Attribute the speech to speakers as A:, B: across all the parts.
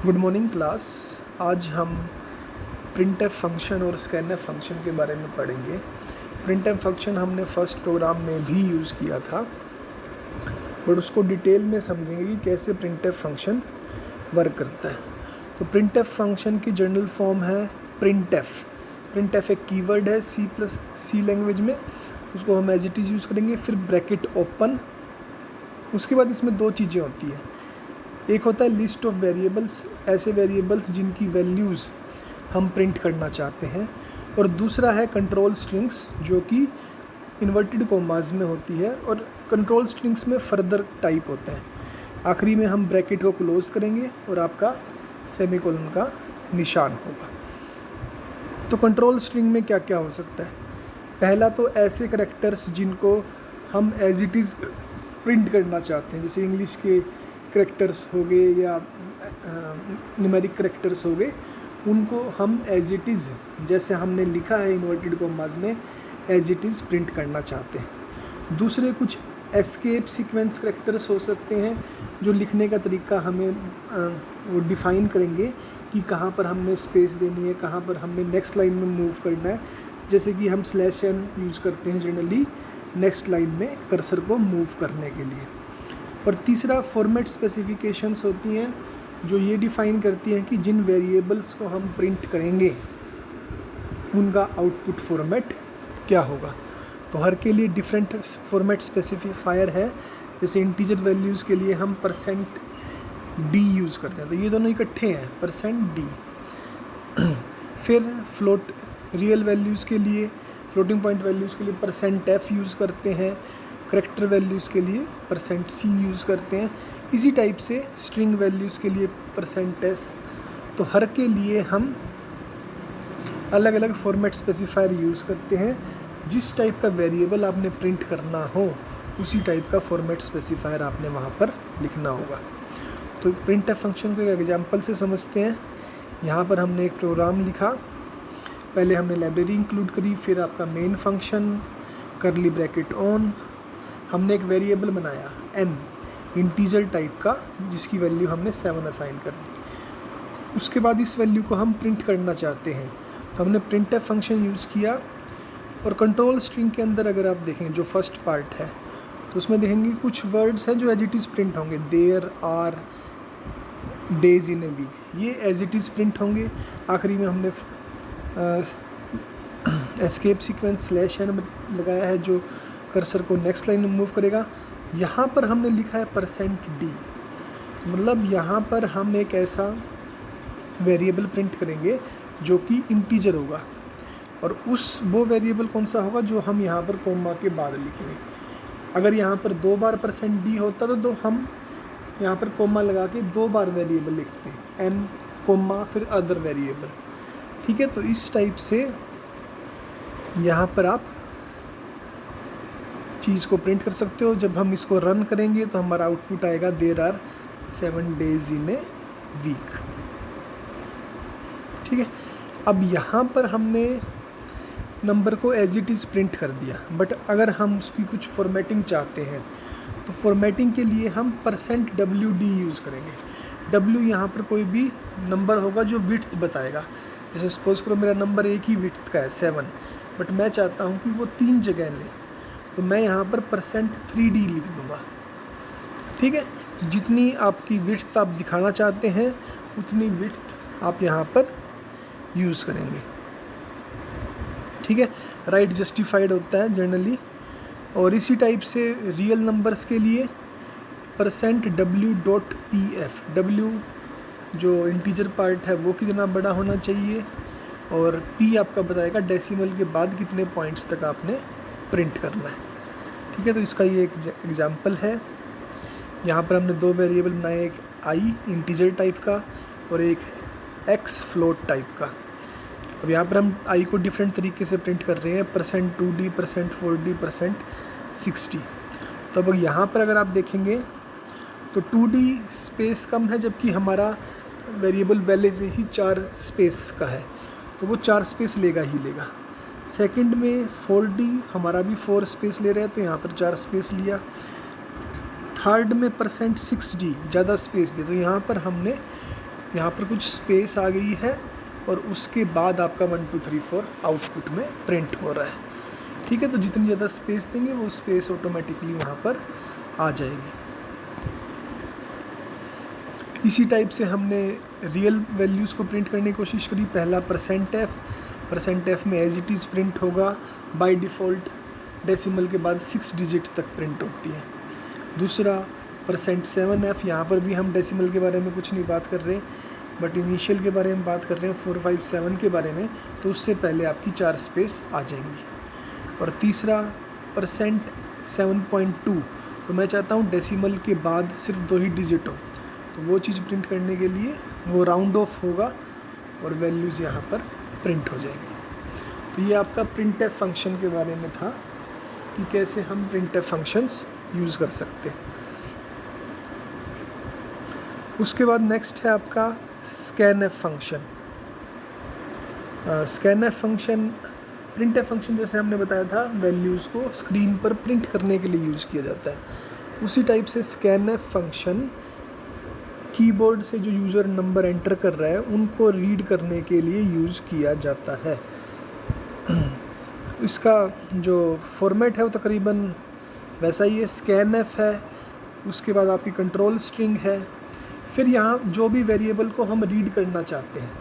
A: Good morning class. आज हम printf function और स्कैनफ फंक्शन के बारे में पढ़ेंगे। प्रिंटफ फंक्शन हमने फर्स्ट प्रोग्राम में भी यूज़ किया था, बट उसको डिटेल में समझेंगे कि कैसे प्रिंटफ फंक्शन वर्क करता है। तो प्रिंटफ फंक्शन की जनरल फॉर्म है प्रिंटफ। प्रिंटफ एक कीवर्ड है सी लैंग्वेज में, उसको हम एज इट इज़ यूज़ करेंगे। फिर ब्रैकेट ओपन, उसके बाद इसमें दो चीज़ें होती है। एक होता है लिस्ट ऑफ वेरिएबल्स, ऐसे वेरिएबल्स जिनकी वैल्यूज़ हम प्रिंट करना चाहते हैं, और दूसरा है कंट्रोल स्ट्रिंग्स, जो कि इन्वर्टेड कॉमास में होती है, और कंट्रोल स्ट्रिंग्स में फर्दर टाइप होते हैं। आखिरी में हम ब्रैकेट को क्लोज करेंगे और आपका सेमीकोलन का निशान होगा। तो कंट्रोल स्ट्रिंग में क्या क्या हो सकता है? पहला तो ऐसे करैक्टर्स जिनको हम एज इट इज़ प्रिंट करना चाहते हैं, जैसे इंग्लिश के करैक्टर्स हो गए या न्यूमेरिक करैक्टर्स हो गए, उनको हम एज इट इज़ जैसे हमने लिखा है इन्वर्टेड कॉमास में एज इट इज़ प्रिंट करना चाहते हैं। दूसरे कुछ एस्केप सीक्वेंस करैक्टर्स हो सकते हैं, जो लिखने का तरीका हमें वो डिफ़ाइन करेंगे कि कहाँ पर हमने स्पेस देनी है, कहाँ पर हमने नेक्स्ट लाइन में मूव करना है। जैसे कि हम /n यूज़ करते हैं जनरली नेक्स्ट लाइन में कर्सर को मूव करने के लिए। और तीसरा फॉर्मेट स्पेसिफिकेशंस होती हैं, जो ये डिफ़ाइन करती हैं कि जिन वेरिएबल्स को हम प्रिंट करेंगे उनका आउटपुट फॉर्मेट क्या होगा। तो हर के लिए डिफरेंट फॉर्मेट स्पेसिफायर है। जैसे इंटीजर वैल्यूज़ के लिए हम %d यूज़ करते हैं, तो ये दोनों इकट्ठे हैं %d। फिर फ्लोट रियल वैल्यूज़ के लिए, फ्लोटिंग पॉइंट वैल्यूज़ के लिए %f यूज़ करते हैं। करैक्टर वैल्यूज़ के लिए %c यूज़ करते हैं। इसी टाइप से स्ट्रिंग वैल्यूज़ के लिए %s। तो हर के लिए हम अलग अलग फॉर्मेट स्पेसिफायर यूज़ करते हैं। जिस टाइप का वेरिएबल आपने प्रिंट करना हो, उसी टाइप का फॉर्मेट स्पेसिफायर आपने वहाँ पर लिखना होगा। तो प्रिंटफ फंक्शन को एक एग्जांपल से समझते हैं। यहाँ पर हमने एक प्रोग्राम लिखा, पहले हमने लाइब्रेरी इंक्लूड करी, फिर आपका मेन फंक्शन, करली ब्रैकेट ऑन, हमने एक वेरिएबल बनाया n इंटीजर टाइप का, जिसकी वैल्यू हमने 7 असाइन कर दी। उसके बाद इस वैल्यू को हम प्रिंट करना चाहते हैं, तो हमने प्रिंटफ फंक्शन यूज़ किया। और कंट्रोल स्ट्रिंग के अंदर अगर आप देखेंगे जो फर्स्ट पार्ट है, तो उसमें देखेंगे कुछ वर्ड्स हैं जो एज इट इज़ प्रिंट होंगे। There are days in a week, ये एज इट इज़ प्रिंट होंगे। आखिरी में हमने एस्केप सीक्वेंस /n लगाया है, जो कर्सर को नेक्स्ट लाइन में मूव करेगा। यहाँ पर हमने लिखा है %d, मतलब यहाँ पर हम एक ऐसा वेरिएबल प्रिंट करेंगे जो कि इंटीजर होगा, और वो वेरिएबल कौन सा होगा जो हम यहाँ पर कोमा के बाद लिखेंगे। अगर यहाँ पर 2 बार %d होता तो हम यहाँ पर कोमा लगा के 2 बार वेरिएबल लिखते हैं, n कोमा फिर अदर वेरिएबल। ठीक है, तो इस टाइप से यहाँ पर आप चीज़ को प्रिंट कर सकते हो। जब हम इसको रन करेंगे तो हमारा आउटपुट आएगा there are 7 days in a week. ठीक है, अब यहाँ पर हमने नंबर को एज इट इज़ प्रिंट कर दिया, बट अगर हम उसकी कुछ फॉर्मेटिंग चाहते हैं, तो फॉर्मेटिंग के लिए हम %wd यूज़ करेंगे। w यहाँ पर कोई भी नंबर होगा जो विड्थ बताएगा। जैसे सपोज करो मेरा नंबर एक ही विड्थ का है 7, बट मैं चाहता हूँ कि वो 3 जगह ले, तो मैं यहाँ पर %3d लिख दूँगा। ठीक है, तो जितनी आपकी विड्थ आप दिखाना चाहते हैं उतनी विड्थ आप यहाँ पर यूज़ करेंगे। ठीक है, राइट जस्टिफाइड होता है जनरली। और इसी टाइप से रियल नंबर्स के लिए %w.pf, w जो इंटीजर पार्ट है वो कितना बड़ा होना चाहिए, और p आपका बताएगा डेसिमल के बाद कितने पॉइंट्स तक आपने प्रिंट करना है। ठीक है, तो इसका ये एक एग्जांपल है। यहाँ पर हमने 2 वेरिएबल बनाए, एक i इंटीजर टाइप का और एक x फ्लोट टाइप का। अब यहाँ पर हम i को डिफरेंट तरीके से प्रिंट कर रहे हैं, %2d, %4d, %60। तो अब यहाँ पर अगर आप देखेंगे तो 2d स्पेस कम है, जबकि हमारा वेरिएबल पहले से ही 4 स्पेस का है, तो वो 4 स्पेस लेगा ही लेगा। सेकंड में 4d हमारा भी 4 स्पेस ले रहा है, तो यहाँ पर 4 स्पेस लिया। थर्ड में %6d ज़्यादा स्पेस दे, तो यहाँ पर हमने यहाँ पर कुछ स्पेस आ गई है और उसके बाद आपका 1 2 3 4 आउटपुट में प्रिंट हो रहा है। ठीक है, तो जितनी ज़्यादा स्पेस देंगे वो स्पेस ऑटोमेटिकली वहाँ पर आ जाएगी। इसी टाइप से हमने रियल वैल्यूज़ को प्रिंट करने की कोशिश करी। पहला %f में एज इट इज़ प्रिंट होगा, बाय डिफ़ॉल्ट डेसिमल के बाद 6 डिजिट तक प्रिंट होती है। दूसरा %7f, यहाँ पर भी हम डेसिमल के बारे में कुछ नहीं बात कर रहे, बट इनिशियल के बारे में बात कर रहे हैं 4 5 7 के बारे में, तो उससे पहले आपकी 4 स्पेस आ जाएंगी। और तीसरा %7.2, तो मैं चाहता हूँ डेसिमल के बाद सिर्फ 2 ही डिजिट हो, तो वो चीज़ प्रिंट करने के लिए वो राउंड ऑफ होगा और वैल्यूज़ यहाँ पर प्रिंट हो जाएंगी। तो ये आपका printf फंक्शन के बारे में था कि कैसे हम printf फंक्शंस यूज़ कर सकते हैं। उसके बाद नेक्स्ट है आपका scanf function. scanf function printf function जैसे हमने बताया था वैल्यूज़ को स्क्रीन पर प्रिंट करने के लिए यूज़ किया जाता है। उसी टाइप से scanf फंक्शन कीबोर्ड से जो यूज़र नंबर एंटर कर रहा है उनको रीड करने के लिए यूज़ किया जाता है। इसका जो फॉर्मेट है वो तकरीबन वैसा ही है, scanf है, उसके बाद आपकी कंट्रोल स्ट्रिंग है, फिर यहाँ जो भी वेरिएबल को हम रीड करना चाहते हैं,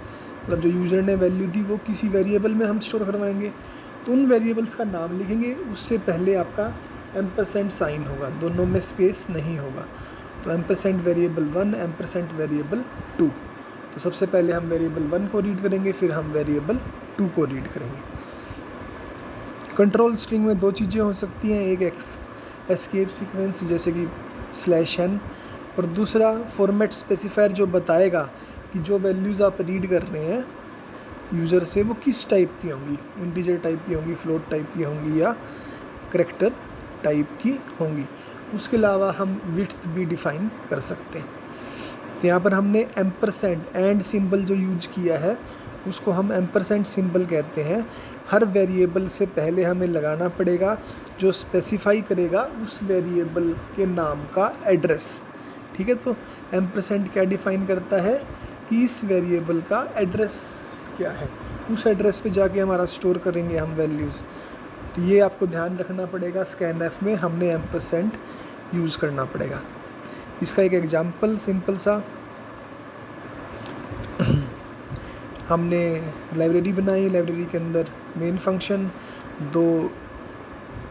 A: मतलब जो यूज़र ने वैल्यू दी वो किसी वेरिएबल में हम स्टोर करवाएंगे, तो उन वेरिएबल्स का नाम लिखेंगे, उससे पहले आपका एम्परसेंड साइन होगा, दोनों में स्पेस नहीं होगा। तो एम्परसेंड वेरिएबल 1, एम्परसेंड वेरिएबल 2, तो सबसे पहले हम वेरिएबल 1 को रीड करेंगे, फिर हम वेरिएबल 2 को रीड करेंगे। कंट्रोल स्ट्रिंग में 2 चीज़ें हो सकती हैं, एक एस्केप सीक्वेंस जैसे कि /n, और दूसरा फॉर्मेट स्पेसिफायर जो बताएगा कि जो वैल्यूज़ आप रीड कर रहे हैं यूज़र से वो किस टाइप की होंगी, इंटीजर टाइप की होंगी, फ्लोट टाइप की होंगी या करैक्टर टाइप की होंगी। उसके अलावा हम विड्थ भी डिफ़ाइन कर सकते हैं। तो यहाँ पर हमने एम्परसेंड एंड सिंबल जो यूज किया है उसको हम एम्परसेंड सिंबल कहते हैं। हर वेरिएबल से पहले हमें लगाना पड़ेगा जो स्पेसिफाई करेगा उस वेरिएबल के नाम का एड्रेस। ठीक है, तो एम्परसेंड क्या डिफ़ाइन करता है कि इस वेरिएबल का एड्रेस क्या है, उस एड्रेस पे जाके हमारा स्टोर करेंगे हम वैल्यूज़। तो ये आपको ध्यान रखना पड़ेगा, scanf में हमने एम्परसेंड यूज़ करना पड़ेगा। इसका एक एग्जांपल सिंपल सा, हमने लाइब्रेरी बनाई, लाइब्रेरी के अंदर मेन फंक्शन, 2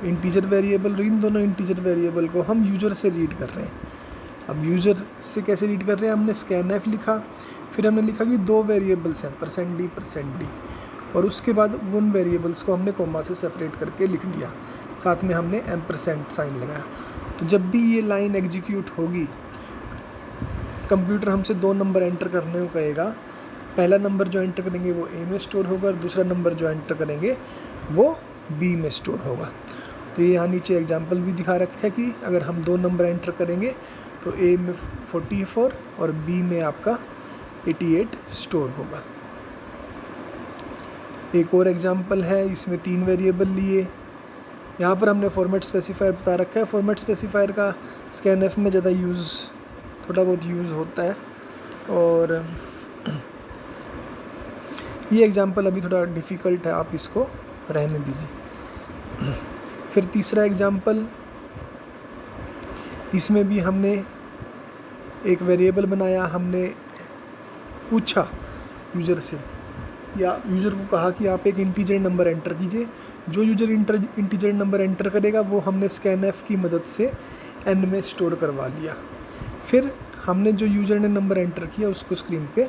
A: इंटीजर वेरिएबल, इन दोनों इंटीजर वेरिएबल को हम यूज़र से रीड कर रहे हैं। अब यूज़र से कैसे रीड कर रहे हैं, हमने scanf लिखा, फिर हमने लिखा कि 2 वेरिएबल्स हैं %d, और उसके बाद उन वेरिएबल्स को हमने कोमा से सेपरेट करके लिख दिया, साथ में हमने एम्परसेंड साइन लगाया। तो जब भी ये लाइन एग्जीक्यूट होगी कंप्यूटर हमसे 2 नंबर एंटर करने को कहेगा। पहला नंबर जो एंटर करेंगे वो ए में स्टोर होगा और दूसरा नंबर जो एंटर करेंगे वो बी में स्टोर होगा। तो ये यहाँ नीचे एग्जांपल भी दिखा रखा है कि अगर हम 2 नंबर एंटर करेंगे तो ए में 44 और बी में आपका 88 स्टोर होगा। एक और एग्जांपल है, इसमें 3 वेरिएबल लिए। यहाँ पर हमने फॉर्मेट स्पेसिफायर बता रखा है। फॉर्मेट स्पेसिफायर का scanf में ज़्यादा यूज़, थोड़ा बहुत यूज़ होता है, और ये एग्जांपल अभी थोड़ा डिफ़िकल्ट है, आप इसको रहने दीजिए। फिर तीसरा एग्जांपल, इसमें भी हमने एक वेरिएबल बनाया, हमने पूछा यूज़र से या यूज़र को कहा कि आप एक इंटीजर नंबर एंटर कीजिए। जो यूज़र इंटीजर नंबर एंटर करेगा वो हमने scanf की मदद से n में स्टोर करवा लिया। फिर हमने जो यूज़र ने नंबर एंटर किया उसको स्क्रीन पे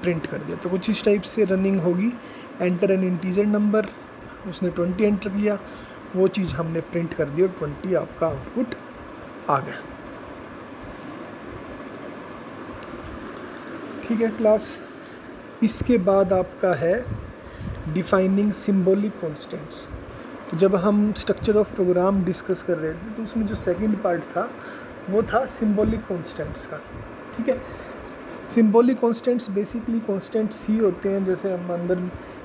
A: प्रिंट कर दिया। तो कुछ इस टाइप से रनिंग होगी। एंटर एन इंटीजर नंबर, उसने 20 एंटर किया, वो चीज़ हमने प्रिंट कर दी और 20 आपका आउटपुट आ गया। ठीक है क्लास। इसके बाद आपका है डिफाइनिंग सिंबॉलिक कॉन्स्टेंट्स। तो जब हम स्ट्रक्चर ऑफ प्रोग्राम डिस्कस कर रहे थे तो उसमें जो सेकंड पार्ट था वो था सिंबॉलिक कॉन्स्टेंट्स का। ठीक है, सिंबॉलिक कॉन्स्टेंट्स बेसिकली कॉन्स्टेंट्स ही होते हैं, जैसे हम अंदर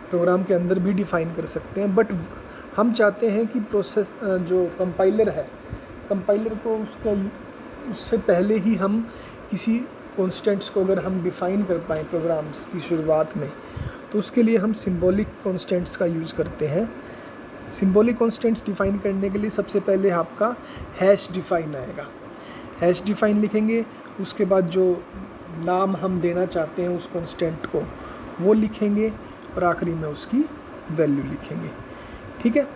A: प्रोग्राम के अंदर भी डिफ़ाइन कर सकते हैं, बट हम चाहते हैं कि प्रोसेस जो कंपाइलर है, कंपाइलर को उससे पहले ही हम किसी कॉन्स्टेंट्स को अगर हम डिफ़ाइन कर पाएँ प्रोग्राम्स की शुरुआत में, तो उसके लिए हम सिंबॉलिक कॉन्स्टेंट्स का यूज़ करते हैं। सिंबॉलिक कॉन्स्टेंट्स डिफ़ाइन करने के लिए सबसे पहले आपका हैश डिफ़ाइन आएगा। हैश डिफ़ाइन लिखेंगे, उसके बाद जो नाम हम देना चाहते हैं उस कॉन्स्टेंट को वो लिखेंगे और आखिरी में उसकी वैल्यू लिखेंगे। ठीक है,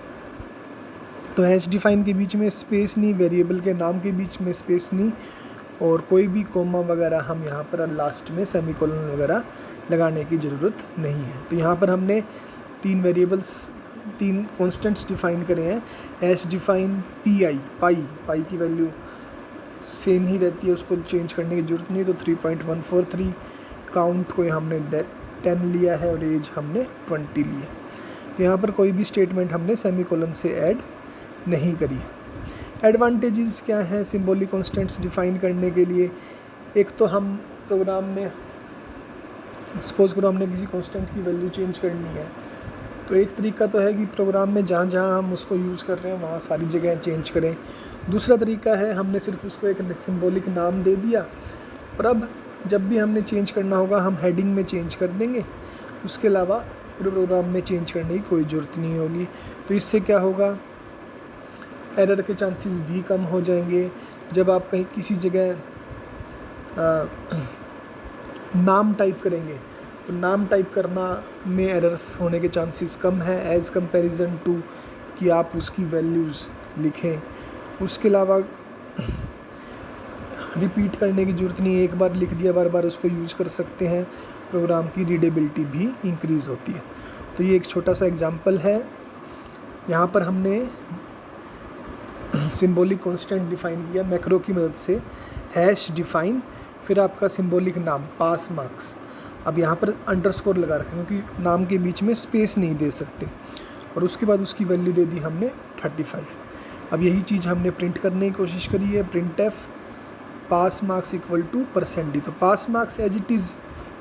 A: तो हैश डिफ़ाइन के बीच में स्पेस नहीं, वेरिएबल के नाम के बीच में स्पेस नहीं, और कोई भी कोमा वगैरह हम यहाँ पर लास्ट में सेमीकोलन वगैरह लगाने की ज़रूरत नहीं है। तो यहाँ पर हमने 3 वेरिएबल्स, 3 कॉन्स्टेंट्स डिफ़ाइन करे हैं। हैश डिफ़ाइन पाई की वैल्यू सेम ही रहती है, उसको चेंज करने की ज़रूरत नहीं है, तो 3.143। काउंट को हमने 10 लिया है और एज हमने 20 ली है। तो यहाँ पर कोई भी स्टेटमेंट हमने सेमीकोलन से ऐड नहीं करी है। एडवांटेजेस क्या हैं सिंबॉलिक कॉन्स्टेंट्स डिफ़ाइन करने के लिए? एक तो हम प्रोग्राम में सपोज़ करो हमने किसी कॉन्स्टेंट की वैल्यू चेंज करनी है, तो एक तरीका तो है कि प्रोग्राम में जहाँ जहाँ हम उसको यूज़ कर रहे हैं वहाँ सारी जगह चेंज करें। दूसरा तरीका है हमने सिर्फ उसको एक सिंबॉलिक नाम दे दिया और अब जब भी हमने चेंज करना होगा हम हेडिंग में चेंज कर देंगे, उसके अलावा पूरे प्रोग्राम में चेंज करने की कोई ज़रूरत नहीं होगी। तो इससे क्या होगा, एरर के चांसेस भी कम हो जाएंगे। जब आप कहीं किसी जगह नाम टाइप करेंगे तो नाम टाइप करना में एरर्स होने के चांसेस कम है एज़ कंपैरिजन टू कि आप उसकी वैल्यूज़ लिखें। उसके अलावा रिपीट करने की ज़रूरत नहीं है, एक बार लिख दिया बार बार उसको यूज़ कर सकते हैं, प्रोग्राम की रीडेबिलिटी भी इंक्रीज़ होती है। तो ये एक छोटा सा एग्जांपल है। यहाँ पर हमने सिंबॉलिक कांस्टेंट डिफ़ाइन किया मैक्रो की मदद से, हैश डिफ़ाइन, फिर आपका सिंबॉलिक नाम पास मार्क्स। अब यहाँ पर अंडरस्कोर लगा रखें क्योंकि नाम के बीच में स्पेस नहीं दे सकते, और उसके बाद उसकी वैल्यू दे दी हमने 35। अब यही चीज़ हमने प्रिंट करने की कोशिश करी है, printf pass marks equal to %d। तो pass marks as it is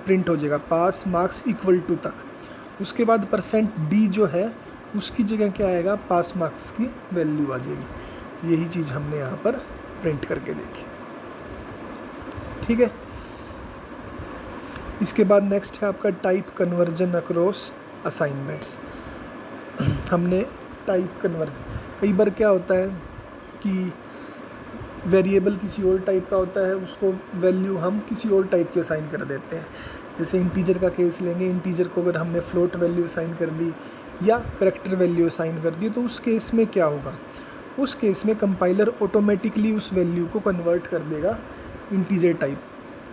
A: print हो जाएगा, पास मार्क्स इक्वल टू तक। उसके बाद %d जो है उसकी जगह क्या आएगा, पास मार्क्स की वैल्यू आ जाएगी। तो यही चीज़ हमने यहाँ पर प्रिंट करके देखी। ठीक है, इसके बाद नेक्स्ट है आपका टाइप कन्वर्जन अक्रॉस असाइनमेंट्स। हमने टाइप कन्वर्जन, कई बार क्या होता है कि वेरिएबल किसी और टाइप का होता है, उसको वैल्यू हम किसी और टाइप की असाइन कर देते हैं। जैसे इंटीजर का केस लेंगे, इंटीजर को अगर हमने फ्लोट वैल्यू असाइन कर दी या करैक्टर वैल्यू असाइन कर दी, तो उस केस में क्या होगा, उस केस में कंपाइलर ऑटोमेटिकली उस वैल्यू को कन्वर्ट कर देगा इंटीजर टाइप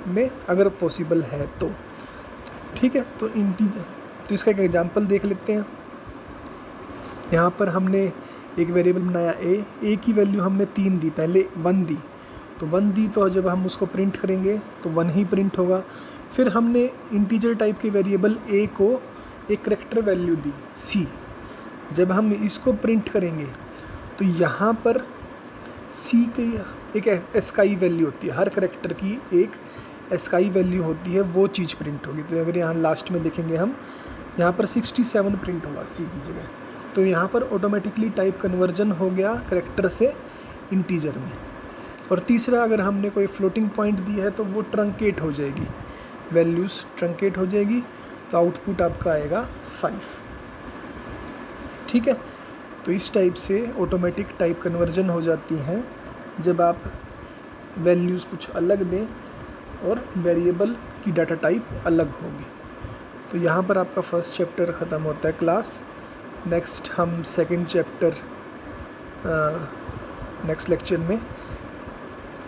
A: में अगर पॉसिबल है तो। ठीक है, तो इंटीजर, तो इसका एक एग्जांपल देख लेते हैं। यहाँ पर हमने एक वेरिएबल बनाया ए की वैल्यू हमने 3 दी, पहले 1 दी, तो 1 दी, तो जब हम उसको प्रिंट करेंगे तो 1 ही प्रिंट होगा। फिर हमने इंटीजर टाइप के वेरिएबल ए को एक करैक्टर वैल्यू दी सी, जब हम इसको प्रिंट करेंगे तो यहाँ पर सी की एक एस्काई वैल्यू होती है, हर करैक्टर की एक एस्काई वैल्यू होती है, वो चीज़ प्रिंट होगी। तो अगर यहाँ लास्ट में देखेंगे हम, यहाँ पर 67 प्रिंट होगा सी की जगह। तो यहाँ पर ऑटोमेटिकली टाइप कन्वर्जन हो गया करैक्टर से इंटीजर में। और तीसरा, अगर हमने कोई फ्लोटिंग पॉइंट दी है तो वो ट्रंकेट हो जाएगी, वैल्यूज़ ट्रंकेट हो जाएगी, तो आउटपुट आपका आएगा 5। ठीक है, तो इस टाइप से ऑटोमेटिक टाइप कन्वर्जन हो जाती हैं जब आप वैल्यूज़ कुछ अलग दें और वेरिएबल की डाटा टाइप अलग होगी। तो यहाँ पर आपका फर्स्ट चैप्टर ख़त्म होता है क्लास। नेक्स्ट हम सेकंड चैप्टर नेक्स्ट लेक्चर में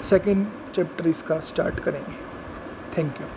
A: सेकंड चैप्टर इसका स्टार्ट करेंगे। Thank you.